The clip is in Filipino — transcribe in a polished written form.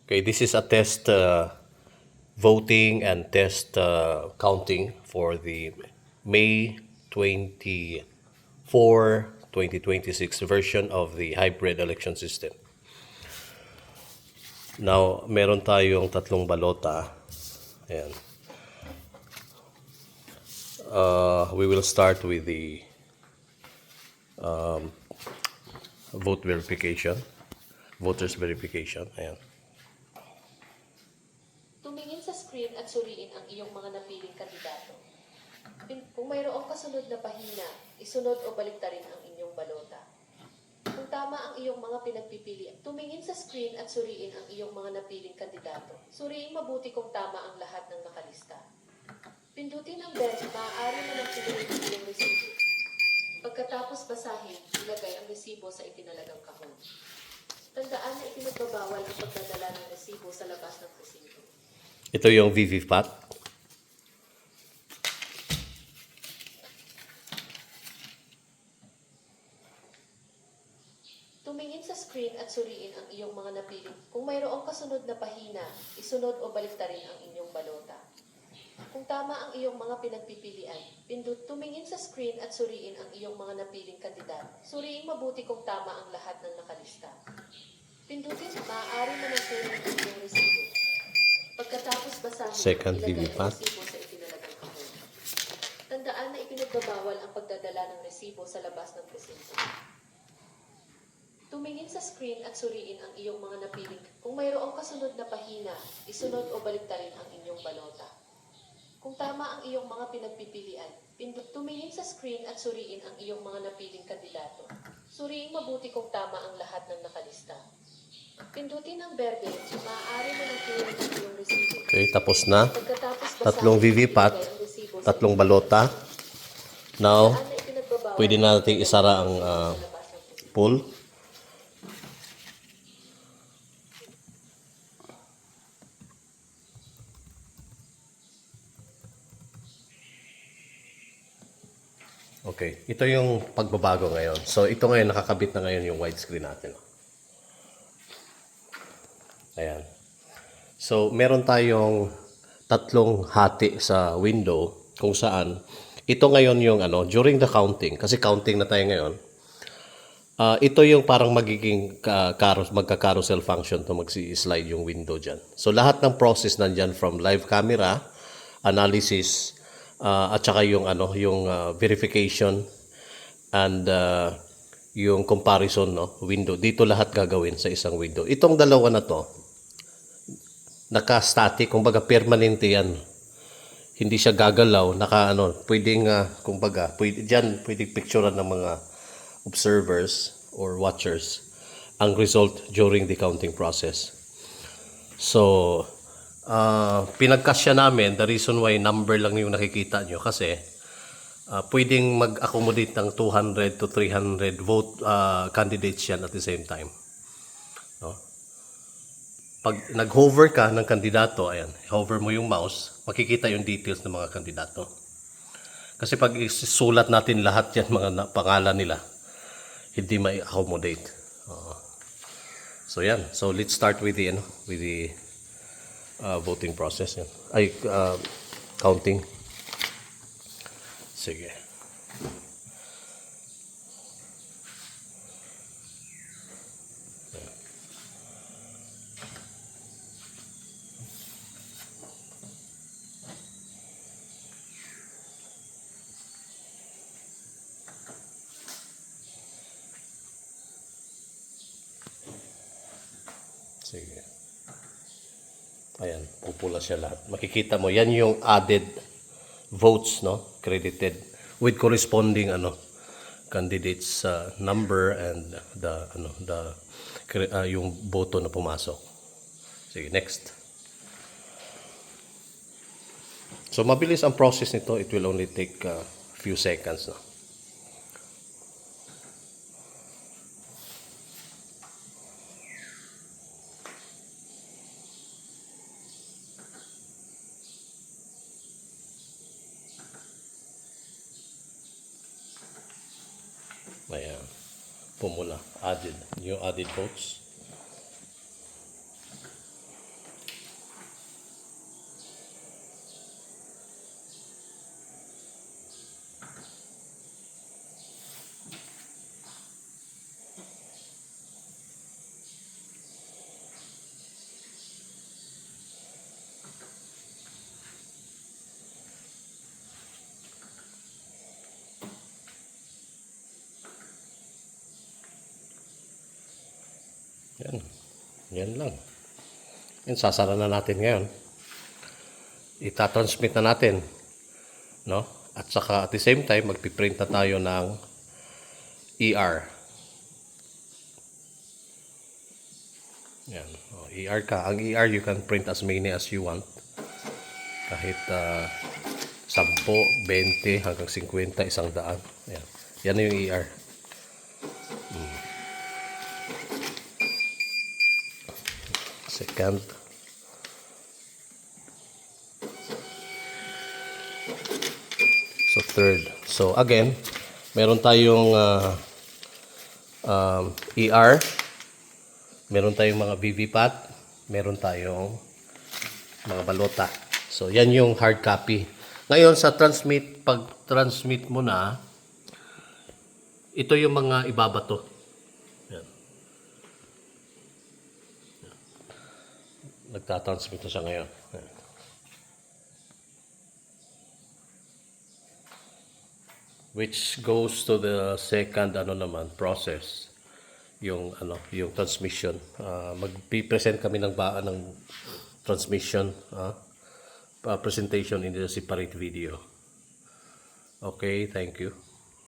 Okay, this is a test voting and test counting for the May 24, 2026 version of the hybrid election system. Now, meron tayong tatlong balota. Ayan. We will start with the vote verification, voters verification. Ayan. Tumingin sa screen at suriin ang iyong mga napiling kandidato. Kung mayroong kasunod na pahina, isunod o baliktarin ang inyong balota. Kung tama ang iyong mga pinagpipilian, tumingin sa screen at suriin ang iyong mga napiling kandidato. Suriin mabuti kung tama ang lahat ng nakalista. Pindutin ang bell, maaari mo nang piliin ang iyong resibo. Pagkatapos basahin, ilagay ang resibo sa itinalagang kahon. Tandaan na ipinagbabawal ang pagdadala ng resibo sa labas ng presinto. Ito yung VVPAT. Tumingin sa screen at suriin ang iyong mga napiling. Kung mayroong kasunod na pahina, isunod o baliktarin ang inyong balota. Kung tama ang iyong mga pinagpipilian, tumingin sa screen at suriin ang iyong mga napiling kandidato. Suriin mabuti kung tama ang lahat ng nakalista. Pindutin, maaari mo nang kunin ang iyong resibo. Pagkatapos basahin, Second ilagay ang VVPAT. resibo sa itinalagang kahon. Tandaan na ipinagbabawal ang pagdadala ng resibo sa labas ng presinto. Tumingin sa screen at suriin ang iyong mga napiling. Kung mayroong kasunod na pahina, isunod o baliktarin ang inyong balota. Kung tama ang iyong mga pinagpipilian, tumingin sa screen at suriin ang iyong mga napiling kandidato. Suriin mabuti kung tama ang lahat ng nakalista. Pindutin ang berde, maaari mo nang kunin ang iyong resibo. Okay, tapos na. Pagkatapos basahin, Tatlong VVPAT, ilagay ang resibo sa tatlong balota. Now, tandaan na ipinagbabawal pwede na natin isara ang sa labas ng presinto. poll. Okay, ito yung pagbabago ngayon. So, ito ngayon, nakakabit na ngayon yung widescreen natin. Ayan. So, meron tayong tatlong hati sa window kung saan ito ngayon yung during the counting, kasi counting na tayo ngayon. Ito yung parang magiging magka-carousel function to magsi-slide yung window dyan. So, lahat ng process nandyan from live camera, analysis, at saka yung verification and yung comparison window. Dito lahat gagawin sa isang window. Itong dalawa na to, naka-static, kumbaga permanente yan. Hindi siya gagalaw, pwedeng pwedeng picturean ng mga observers or watchers ang result during the counting process. So, pinagkasya namin, the reason why number lang yung nakikita nyo kasi pwedeng mag-accommodate ng 200 to 300 vote candidates yan at the same time. No? Pag nag-hover ka ng kandidato, ayan, hover mo yung mouse, makikita yung details ng mga kandidato. Kasi pag isulat natin lahat yan, mga pangalan nila, hindi ma-accommodate. So yan. So let's start with the voting process. Yan. Counting. Sige. Sige. Ayan, pupula siya lahat. Makikita mo, yan yung added votes, no? Credited with corresponding candidates number and yung boto na pumasok. Sige, next. So mabilis ang process nito. It will only take a few seconds, no? Ayan. Pumula. Added. New added votes. Yan lang. Yan, sasara na natin ngayon. Itatransmit na natin. No? At saka at the same time, magpiprint na tayo ng ER. Yan. O, ER ka. Ang ER, you can print as many as you want. Kahit 10, 20, hanggang 50, 100. Yan. Yan yung ER. Second. So, third. So, again, meron tayong ER, meron tayong mga VVPAT, meron tayong mga balota. So, yan yung hard copy. Ngayon, sa transmit, pag transmit mo na, ito yung mga ibabato. Yan. Nagtatransmit na siya ngayon. Yan. Which goes to the second process, yung transmission. Magpi-present kami ng transmission, presentation in the separate video. Okay, thank you.